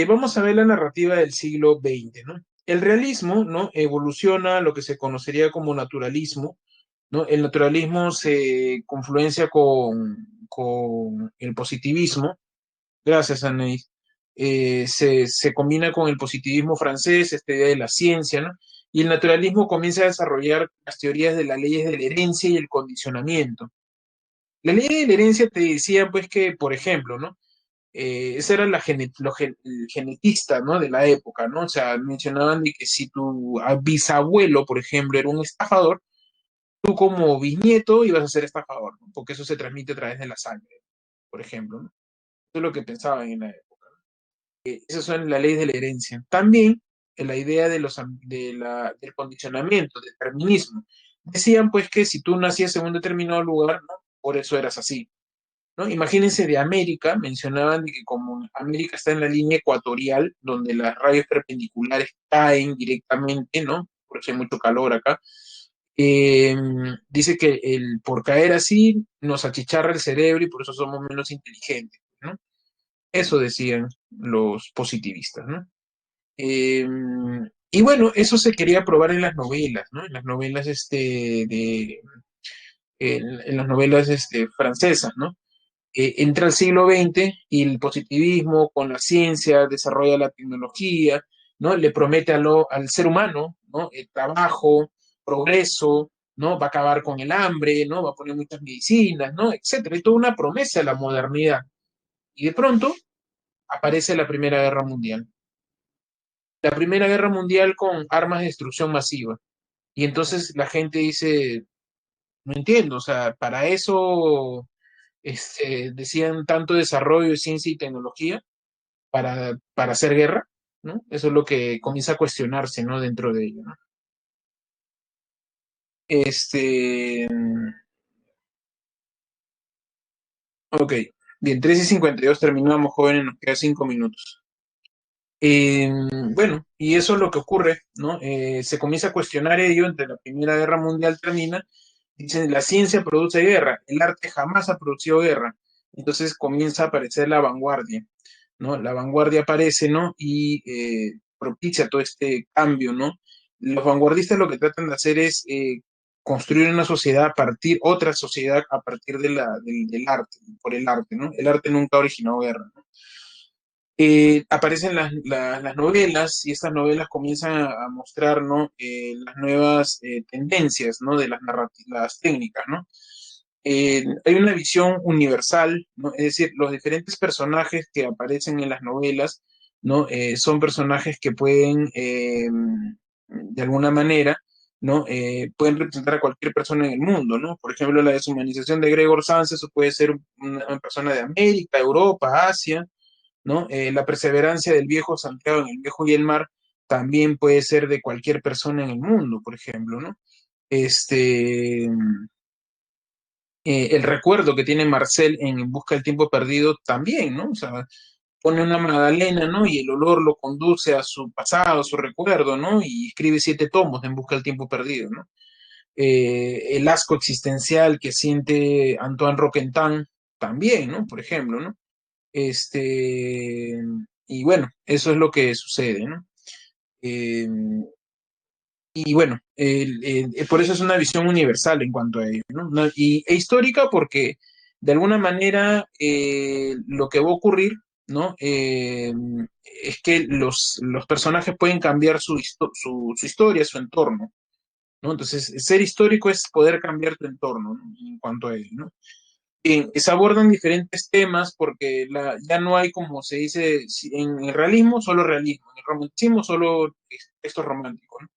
vamos a ver la narrativa del siglo XX, ¿no? El realismo, ¿no? Evoluciona a lo que se conocería como naturalismo, ¿no? El naturalismo se confluencia con el positivismo, gracias, Anaís. Se combina con el positivismo francés, esta idea de la ciencia, ¿no? Y el naturalismo comienza a desarrollar las teorías de las leyes de la herencia y el condicionamiento. La ley de la herencia te decía, pues, que, por ejemplo, ¿no? Ese era el genetista, ¿no? De la época, ¿no? O sea, mencionaban de que si tu bisabuelo, por ejemplo, era un estafador, tú como bisnieto ibas a ser estafador, ¿no? Porque eso se transmite a través de la sangre, por ejemplo, ¿no? Eso es lo que pensaban en la época. Esas son las leyes de la herencia. También la idea del condicionamiento, del determinismo. decían pues que si tú nacías en un determinado lugar, ¿no? Por eso eras así, ¿no? Imagínense de América, mencionaban de que como América está en la línea ecuatorial, donde las rayos perpendiculares caen directamente, ¿no? Por eso hay mucho calor acá. Eh, dice que por caer así nos achicharra el cerebro y por eso somos menos inteligentes, ¿no? Eso decían los positivistas, ¿no? Eh, y bueno, eso se quería probar en las novelas, ¿no? En las novelas en las novelas francesas, ¿no? Entra el siglo XX y el positivismo con la ciencia desarrolla la tecnología, ¿no? Le promete al ser humano, ¿no? El trabajo, progreso, ¿no? Va a acabar con el hambre, ¿no? Va a poner muchas medicinas, ¿no? Etcétera. Es toda una promesa de la modernidad. Y de pronto aparece la Primera Guerra Mundial. La Primera Guerra Mundial con armas de destrucción masiva. Y entonces la gente dice, no entiendo, o sea, para eso decían tanto desarrollo de ciencia y tecnología para hacer guerra, ¿no? Eso es lo que comienza a cuestionarse, ¿no? Dentro de ello, ¿no? Este, ok, bien, 3:52 terminamos, jóvenes, nos quedan 5 minutos. Eh, bueno, y eso es lo que ocurre, ¿no? Se comienza a cuestionar ello entre la Primera Guerra Mundial termina, dicen, la ciencia produce guerra, el arte jamás ha producido guerra. Entonces comienza a aparecer la vanguardia, ¿no? La vanguardia aparece, ¿no? Y propicia todo este cambio, ¿no? Los vanguardistas lo que tratan de hacer es construir una sociedad a partir, otra sociedad a partir del arte, por el arte, ¿no? El arte nunca originó guerra, ¿no? Aparecen las novelas y estas novelas comienzan a mostrar, ¿no? Las nuevas tendencias, ¿no? De las técnicas, ¿no? Hay una visión universal, ¿no? Es decir, los diferentes personajes que aparecen en las novelas, ¿no? Son personajes que pueden, de alguna manera, ¿no? Pueden representar a cualquier persona en el mundo, ¿no? Por ejemplo, la deshumanización de Gregor Samsa, eso puede ser una persona de América, Europa, Asia, ¿no? La perseverancia del viejo Santiago en el viejo y el mar también puede ser de cualquier persona en el mundo, por ejemplo, ¿no? Este, el recuerdo que tiene Marcel En Busca del Tiempo Perdido también, ¿no? O sea, pone una magdalena, ¿no? Y el olor lo conduce a su pasado, a su recuerdo, ¿no? Y escribe 7 tomos de En Busca del Tiempo Perdido, ¿no? El asco existencial que siente Antoine Roquentin también, ¿no? Por ejemplo, ¿no? Este, y bueno, eso es lo que sucede, ¿no? Eh, y bueno, por eso es una visión universal en cuanto a ello, ¿no? E histórica porque de alguna manera lo que va a ocurrir, ¿no? Es que los personajes pueden cambiar su historia, su entorno, ¿no? Entonces, ser histórico es poder cambiar tu entorno, ¿no? En cuanto a ello, ¿no? Se abordan diferentes temas porque ya no hay, como se dice, en el realismo, solo realismo, en el romanticismo, solo textos románticos, ¿no?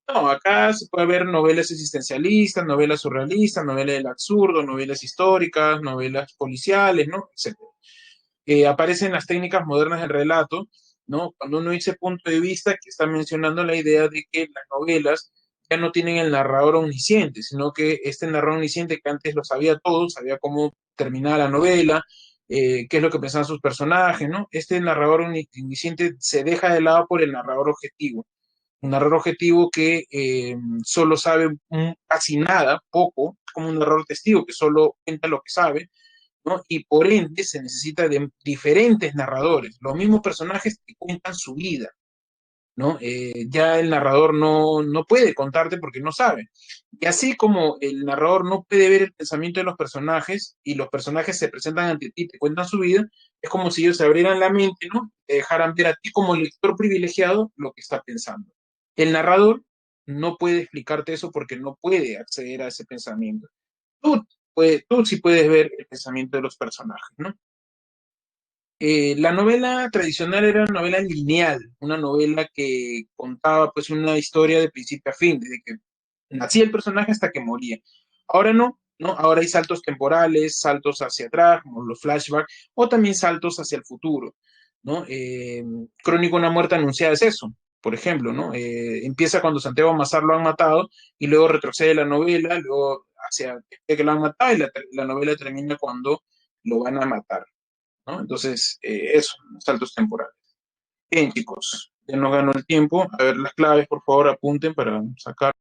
No, acá se puede ver novelas existencialistas, novelas surrealistas, novelas del absurdo, novelas históricas, novelas policiales, ¿no? Etcétera. Aparecen las técnicas modernas del relato, ¿no? Cuando uno dice punto de vista, que está mencionando la idea de que las novelas ya no tienen el narrador omnisciente, sino que este narrador omnisciente que antes lo sabía todo, sabía cómo terminaba la novela, qué es lo que pensaban sus personajes, ¿no? Este narrador omnisciente se deja de lado por el narrador objetivo. Un narrador objetivo que solo sabe casi nada, poco, como un narrador testigo que solo cuenta lo que sabe, ¿no? Y por ende se necesita de diferentes narradores, los mismos personajes que cuentan su vida, ¿no? Ya el narrador no puede contarte porque no sabe. Y así como el narrador no puede ver el pensamiento de los personajes y los personajes se presentan ante ti y te cuentan su vida, es como si ellos se abrieran la mente, ¿no? Te dejaran ver a ti como lector privilegiado lo que está pensando. El narrador no puede explicarte eso porque no puede acceder a ese pensamiento. Tú, tú sí puedes ver el pensamiento de los personajes, ¿no? La novela tradicional era una novela lineal, una novela que contaba pues una historia de principio a fin, desde que nacía el personaje hasta que moría. Ahora no, ¿no? Ahora hay saltos temporales, saltos hacia atrás, como los flashbacks, o también saltos hacia el futuro, ¿no? Crónica de una muerte anunciada es eso. por ejemplo, ¿no? Empieza cuando Santiago Mazar lo han matado y luego retrocede la novela, luego hacia que lo han matado y la novela termina cuando lo van a matar, ¿no? Entonces, eso, saltos temporales. Bien, chicos, ya nos ganó el tiempo. A ver, las claves, por favor, apunten para sacar.